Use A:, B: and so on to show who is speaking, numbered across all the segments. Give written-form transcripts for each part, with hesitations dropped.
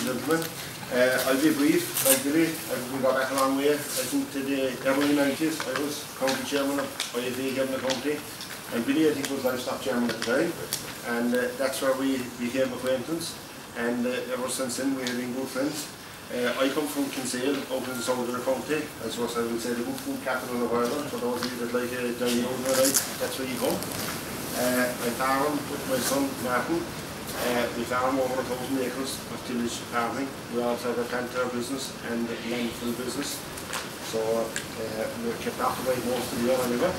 A: gentlemen. I'll be brief. Like Billy, we got back a long way. I think to the early 90s I was county chairman of IFA here in the county, and Billy I think was livestock chairman at the time, and that's where we became acquaintance, and ever since then we have been good friends. I come from Kinsale, out in the south of the county, as well as I would say the good food capital of Ireland. For those of you that like Johnny Owen, that's where you come. I farm with my son Martin. We farm over 1,000 acres of tillage farming. We also have a planter business and a landfill business. So we're kept occupied most of the year anyway.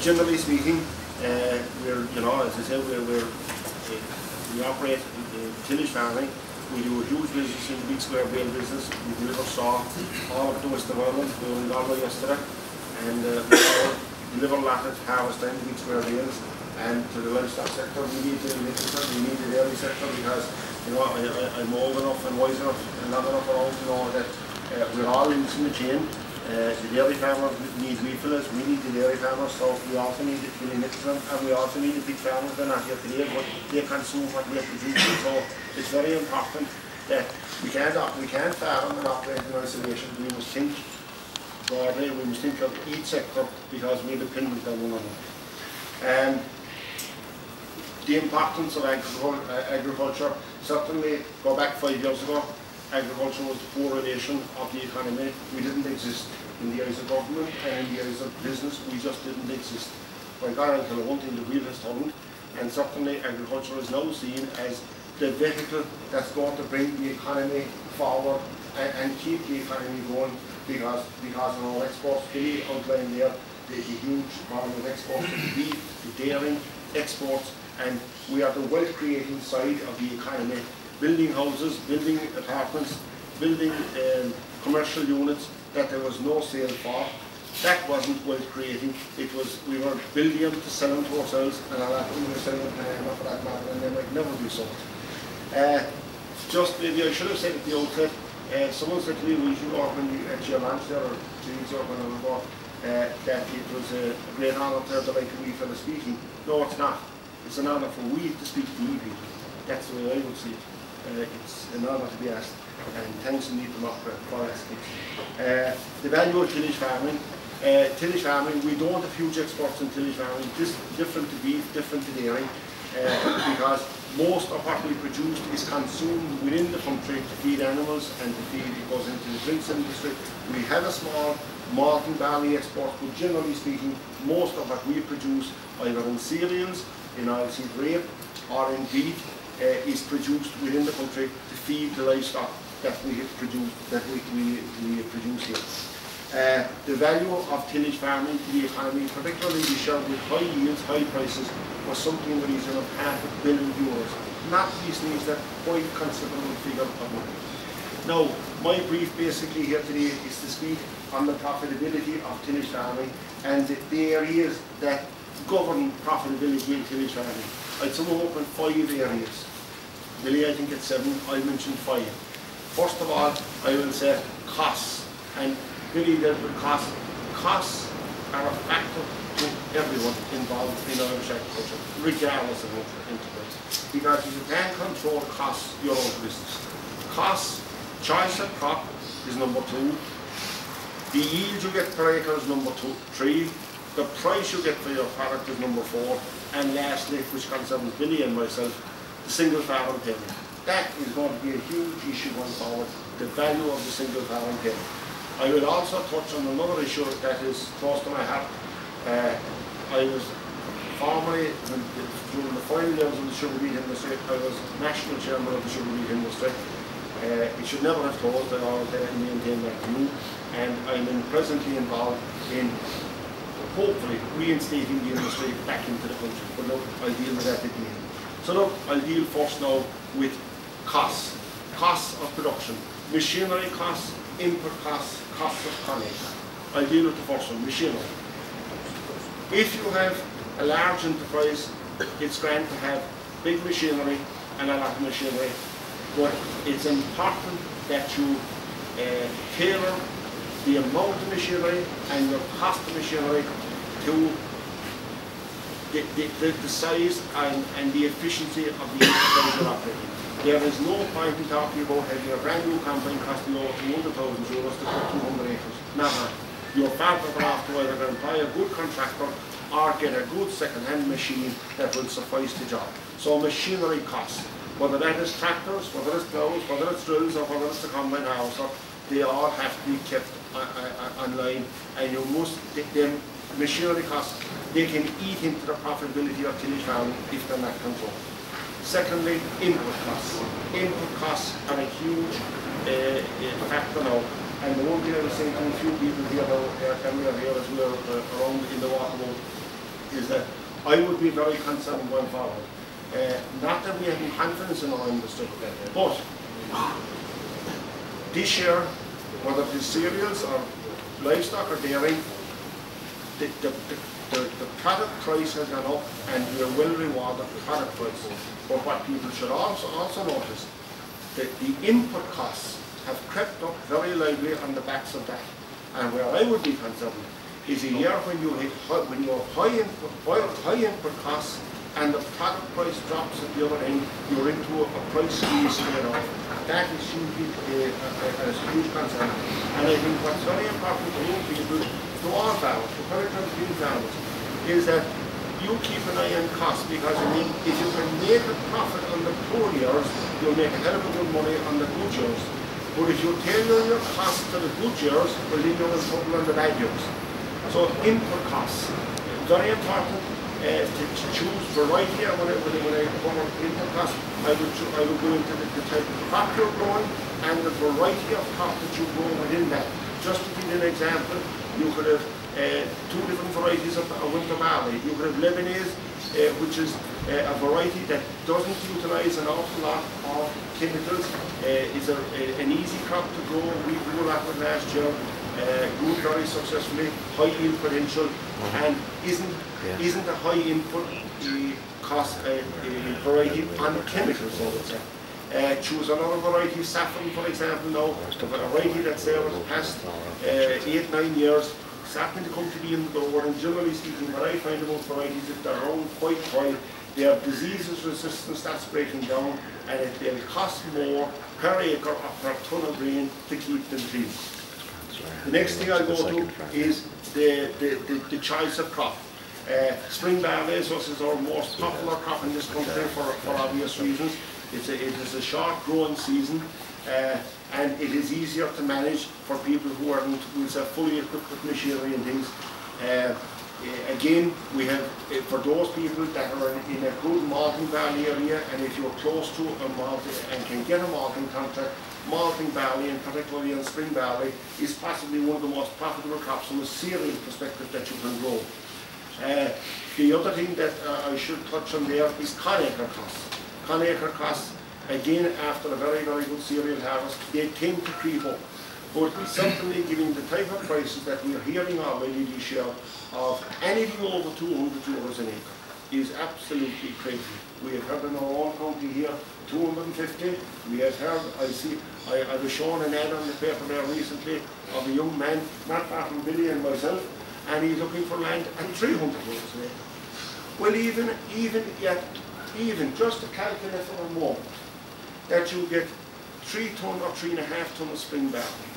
A: Generally speaking, we're, as I said, we operate in tillage farming. We do a huge business in the big square bale business. We deliver straw all up the west of Ireland. We were in Galway yesterday, and we deliver a lot at harvest time, big square bales. And to the livestock sector, we need the dairy sector, because I'm old enough and wise enough and long enough around to know that we're all in the chain. The dairy farmers need wheat fillers, we need the dairy farmers, so we also need the filling them, and we also need the big farmers. They're not here today, but they consume what we are producing. So it's very important that we can't farm and operate in isolation. We must think broadly, we must think of each sector, because we're dependent on one another. The importance of agriculture, certainly go back 5 years ago, agriculture was the poor relation of the economy. We didn't exist in the eyes of government and in the eyes of business. We just didn't exist. By God, until one thing, the wheel has turned, and certainly agriculture is now seen as the vehicle that's going to bring the economy forward and keep the economy going, because of our exports. Billy outlined there the huge volume of exports to the beef, to dairy, exports, and we are the wealth creating side of the economy. Building houses, building apartments, building commercial units that there was no sale for. That wasn't wealth creating. It was, we were building them to sell them to ourselves, and a lot of them were selling them for that matter, and they might never be sold. Just maybe I should have said at the outset, someone said to me we should open at your lunch there, or 2 weeks ago when I was ago, that it was a great honour to have the like of we for the speaking. No, it's not. It's an honour for we to speak to you people. That's the way I would see it. It's an honour to be asked, and thanks indeed to Macra for asking. The value of tillage farming. Tillage farming, we don't have huge exports in tillage farming. This is different to beef, different to dairy, because most of what we produce is consumed within the country to feed animals and to feed, it goes into the drinks industry. We have a small malt and barley export, but generally speaking, most of what we produce, either in cereals, in oilseed rape, or in beef, is produced within the country to feed the livestock that we have produced, we produce here. The value of tillage farming to the economy, particularly this year with high yields, high prices, was something in the region of €500 million. Not least means that quite considerable figure of money. Now, my brief basically here today is to speak on the profitability of tillage farming and the areas that govern profitability in tillage farming. I'd sum up in 5 areas. Billy, I think it's 7, I'll mention 5. First of all, I will say costs, and Billy dealt with costs. Costs are a factor to everyone involved in Irish agriculture, regardless of enterprise. Because if you can't control the costs, you're out of business. Costs, choice of crop is number 2. The yield you get per acre is number 3. The price you get for your product is number 4. And lastly, which concerns Billy and myself, the single farm payment. That is going to be a huge issue going forward, the value of the single farm payment. I will also touch on another issue that is close to my heart. I was formerly, during the final years of the sugar beet industry, I was national chairman of the sugar beet industry. It should never have closed, I always maintain that view. And I'm presently involved in hopefully reinstating the industry back into the country. But look, I'll deal with that at the end. So look, I'll deal first now with costs. Costs of production. Machinery costs, input costs, costs of tonnage. I'll deal with the first one, machinery. If you have a large enterprise, it's grand to have big machinery and a lot of machinery, but it's important that you tailor the amount of machinery and your cost of machinery to the size and the efficiency of the enterprise you're operating. There is no point in talking about having a brand new combine costing over €200,000 to cut 200 acres. Never. You're far better off to either employ a good contractor or get a good second-hand machine that will suffice the job. So machinery costs, whether that is tractors, whether it's plows, whether it's drills, or whether it's the combine harvester, they all have to be kept online, and you must, them machinery costs, they can eat into the profitability of tillage farming if they're not controlled. Secondly, input costs. Input costs are a huge factor now. And the one thing I was saying to a few people here now, and we are here as well around in the walkabout, is that I would be very concerned going forward. Not that we have confidence in our industry, but this year, whether it is cereals or livestock or dairy, the product price has gone up, and we are well rewarded the product price. But what people should also notice, that the input costs have crept up very lively on the backs of that. And where I would be concerned is a year when you have high input costs and the product price drops at the other end, you're into a price squeeze straight off. That is hugely a huge concern. And I think what's very important to young people, to all farmers, to current farmers, is that you keep an eye on costs, because I mean, if you can make a profit on the poor years, you'll make a hell of a good money on the good years. But if you tailor your costs to the good years, well, then you're in trouble on the bad years. So input costs, very important to choose variety. When I cover input costs, I would go into the type of crop you're growing and the variety of crop that you grow within that. Just to give you an example, you could have two different varieties of winter barley. You could have Lebanese, which is a variety that doesn't utilise an awful lot of chemicals. It's an easy crop to grow. We grew a lot with last year. Grew very successfully, high yield potential, and isn't a high input cost variety on chemicals, I would say. Choose another variety, saffron for example now, a variety that's there over the past 8-9 years, starting to come to the end of the road, and generally speaking, what I find about varieties, if they're around quite while, their diseases resistance starts breaking down, and they'll cost more per acre or per ton of grain to keep them clean. The next thing I'll go to is the choice of crop. Spring barley is our most popular crop in this country for obvious reasons. It is a short growing season, and it is easier to manage for people who are fully equipped with machinery and things. Again, we have, for those people that are in a good malting barley area, and if you're close to a malting and can get a malting contract, malting barley, and particularly in spring barley, is possibly one of the most profitable crops from a cereal perspective that you can grow. The other thing that I should touch on there is con-acre costs. Con-acre costs, again, after a very, very good cereal harvest, they tend to creep up. But certainly, given the type of prices that we're hearing already this year, of anything over €200 an acre is absolutely crazy. We have heard in our own county here, 250. We have heard, I was shown an ad on the paper there recently of a young man, not far from Billy and myself, and he's looking for land at €300 an acre. Well, even just to calculate for a moment that you get 3 ton or 3.5 ton of spring barley,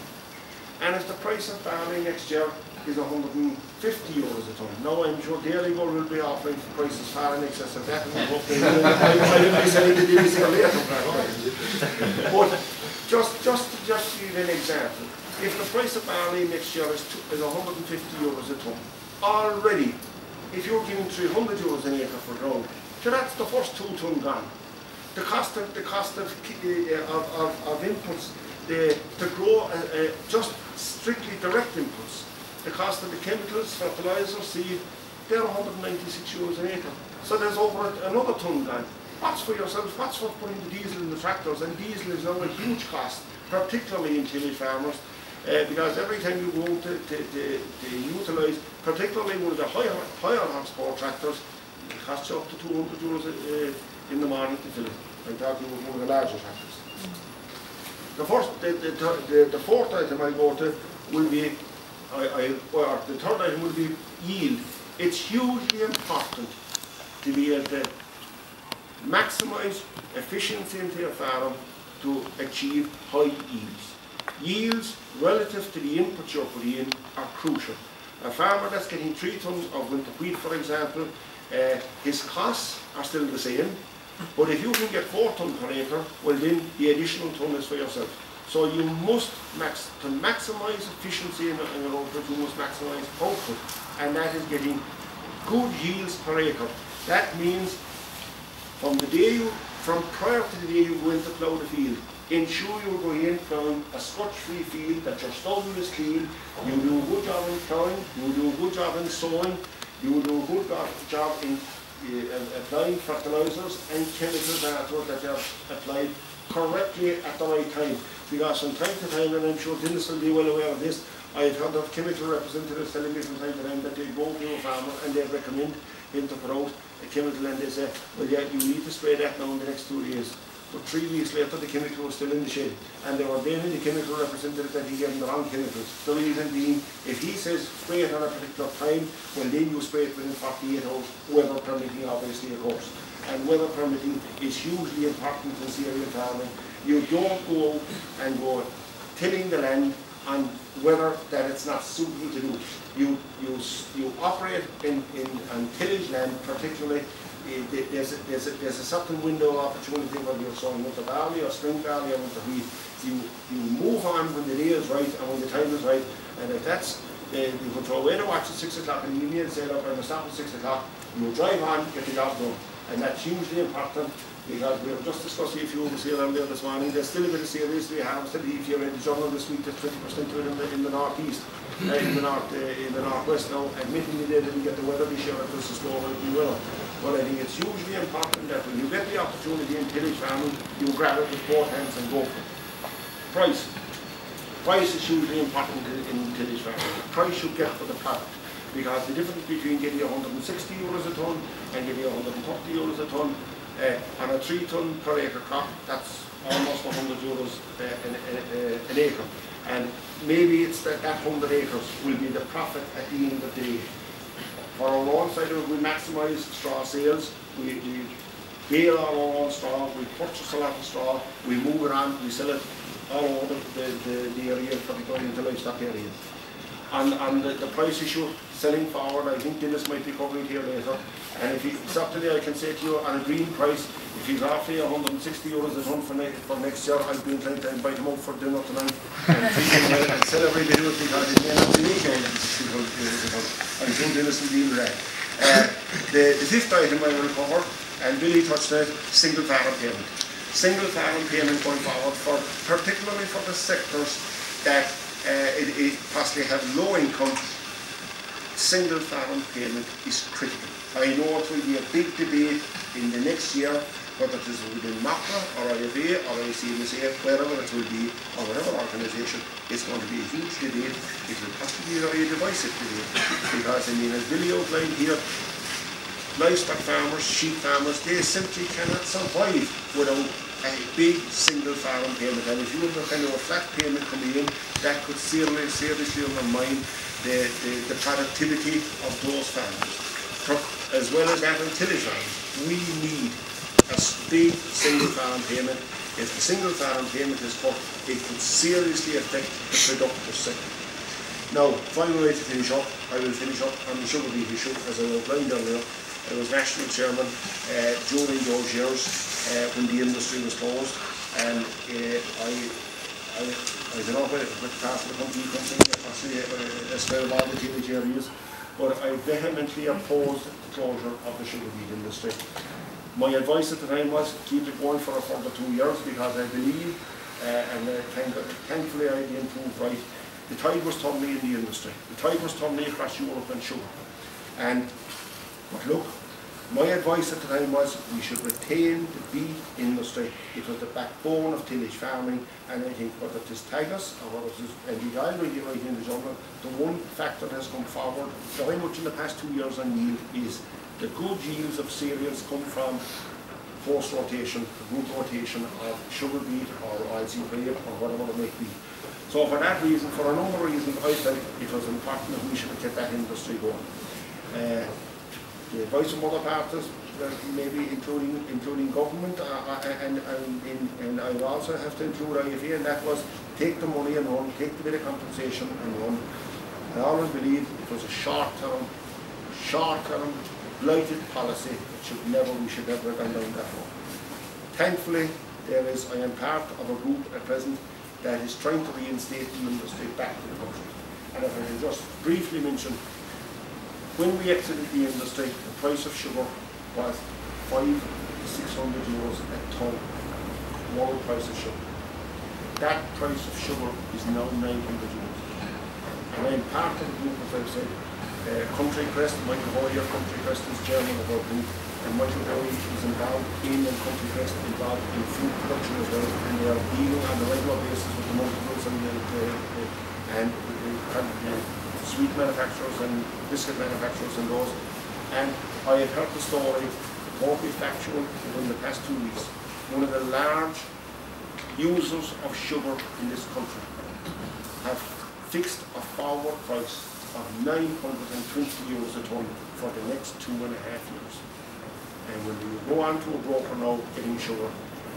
A: and if the price of barley next year is €150 a ton. Now I'm sure Daily Go will be offering prices far in excess of that. I will be selling the deals here later. But just to give you an example, if the price of barley next year is €150 a ton, already, if you're giving €300 an acre for ground, so that's the first 2 ton gone. The cost of inputs to grow just strictly direct inputs. The cost of the chemicals, fertilizer, seed, they're €196 an acre. So there's over another ton gone. What's for yourself? What's for putting the diesel in the tractors? And diesel is now a huge cost, particularly in tillage farmers, because every time you go to utilise, particularly one of the higher horsepower tractors, it costs you up to €200 in the morning to fill it. I'm talking about one of the larger tractors. The fourth item I go to will be, the third item will be yield. It's hugely important to be able to maximise efficiency into your farm to achieve high yields. Yields relative to the inputs you're putting in are crucial. A farmer that's getting 3 tonnes of winter wheat, for example, his costs are still the same, but if you can get 4 tonnes per acre, well then the additional tonne is for yourself. So you must, to maximise efficiency in your output, you must maximise output, and that is getting good yields per acre. That means from prior to the day you go into plough the field, ensure you go in ploughing a scotch-free field, that your stubble is clean, you do a good job in ploughing, you do a good job in sowing, you do a good job in applying fertilisers and chemicals afterwards, that you have applied correctly at the right time. Because from time to time, and I'm sure Dennis will be well aware of this, I've heard of chemical representatives telling me from time to time that they go to a farmer and they recommend him to put out a chemical, and they say, well yeah, you need to spray that now in the next 2 days. But 3 weeks later the chemical was still in the shed, and they were blaming the chemical representative that he gave them the wrong chemicals. The reason being, if he says spray it at a particular time, well then you spray it within 48 hours, weather permitting obviously of course. And weather permitting is hugely important in cereal farming. You don't go out and go tilling the land on weather that it's not suitable to do. You operate on tillage land, particularly. There's a certain window of opportunity when you're sowing winter barley or spring barley or winter wheat. You move on when the day is right and when the time is right. And if that's, you can throw away the watch at 6 o'clock in the evening and say, look, I'm going to stop at 6 o'clock. You drive on, get the job done. And that's hugely important, because we were just discussing a few of us here earlier this morning. There's still a bit of cereals to be harvested. If you're in the journal this week, there's 20% to it in the northeast, in the northwest now. Admittedly, they didn't get the weather this year, it was a slow we will. But I think it's hugely important that when you get the opportunity in tillage farming, you grab it with both hands and go for it. Price. Price is hugely important in tillage farming. The price you get for the product. Because the difference between getting €160 a tonne and getting €130 a tonne on a 3 tonne per acre crop, that's almost €100 an acre. And maybe it's that 100 acres will be the profit at the end of the day. For our own side of it, we maximise straw sales. We bale our own straw, we purchase a lot of straw, we move it on, we sell it all over the area, particularly in the livestock areas. On the price issue, selling forward, I think Dennis might be covering here later. And if it's up today, I can say to you on a green price, if he's offering €160 a tonne for next year, I'd be inclined to invite him out for dinner tonight and celebrate the deal, because it may not be €160 a tonne. I'm sure Dennis will deal with that. The fifth item I will cover, and Billy touched on it, single farm payment. Single farm payment going forward, particularly for the sectors that it possibly have low income. Single farm payment is critical. I know it will be a big debate in the next year, whether it is within Macra or IFA or ICMSA, wherever it will be, or whatever organisation, it's going to be a huge debate. It will possibly be a very divisive debate, because I mean, as Billy outlined here, livestock farmers, sheep farmers, they simply cannot survive without a big single farm payment. And if you have a kind of a flat payment coming in, that could seriously undermine the productivity of those farmers. As well as that in tillage farms, we need a big single farm payment. If the single farm payment is cut, it could seriously affect the productive sector. Now, final way to finish up, I will finish up on the sugar beet issue, as I outlined earlier. I was national chairman during those years when the industry was closed, and I don't know what part of the country you come from, as well as all the tillage areas, but I vehemently opposed the closure of the sugar beet industry. My advice at the time was keep it going for a further 2 years, because I believe, and thankfully I didn't prove right, the tide was turning in the industry. The tide was turning across Europe and sugar. But look, my advice at the time was we should retain the beet industry. It was the backbone of tillage farming, and I think whether it is Tagus or whether it is, and you already right in the journal, the one factor that has come forward very much in the past 2 years on yield is the good yields of cereals come from post-rotation, good rotation of sugar beet or oilseed rape or whatever it may be. So for that reason, for a number of reasons, I felt it was important that we should get that industry going. The advice from other parties maybe including government, and I also have to include IFA, and that was take the money and run, take the bit of compensation and run. I always believe it was a short-term, blighted policy that we should never have gone down that road. Thankfully, I am part of a group at present that is trying to reinstate the industry back to the country. And if I can just briefly mention, when we exited the industry, the price of sugar was 500 to 600 euros a tonne, world price of sugar. That price of sugar is now 900 euros. And I'm part of the group, as I've said, Country Crest, Michael Hoyer, Country Crest is chairman of our group, and Michael Hoyer is involved in, and Country Crest involved in food production as well, and they are dealing on a regular basis with the multiples and the sweet manufacturers and biscuit manufacturers and those. And I have heard the story, won't be factual, within the past 2 weeks. One of the large users of sugar in this country have fixed a forward price of 920 euros a tonne for the next 2.5 years. And when you go on to a broker now getting sugar,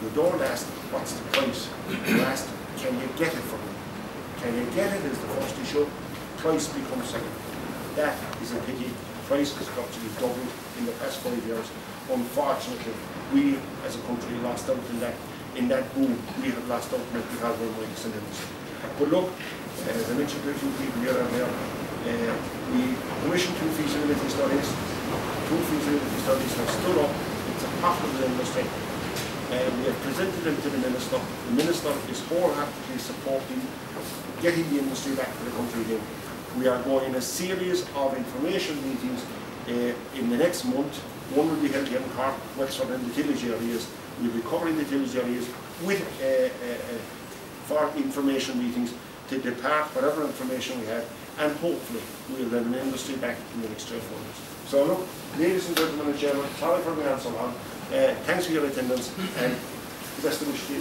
A: you don't ask what's the price, you ask can you get it from me? Can you get it is the first issue, price becomes second. That is a pity. Price has virtually doubled in the past 5 years. Unfortunately, we as a country lost out in that boom. We have lost out in it because we're in the industry. But look, as I mentioned to a few people here and there, we commissioned 2 feasibility studies. 2 feasibility studies have stood up. It's a profitable industry. We have presented them to the Minister. The Minister is wholeheartedly supporting getting the industry back to the country again. We are going a series of information meetings in the next month. One will be held here in Cork, Wexford and the Tillage areas. We'll be covering the Tillage areas with for information meetings to depart whatever information we have, and hopefully we'll have an industry back in the next 3 or 4 years. So look, ladies and gentlemen and chairman, sorry for being on so long. Thanks for your attendance, and the best of luck to you.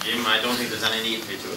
B: Jim, I don't think there's any need for you to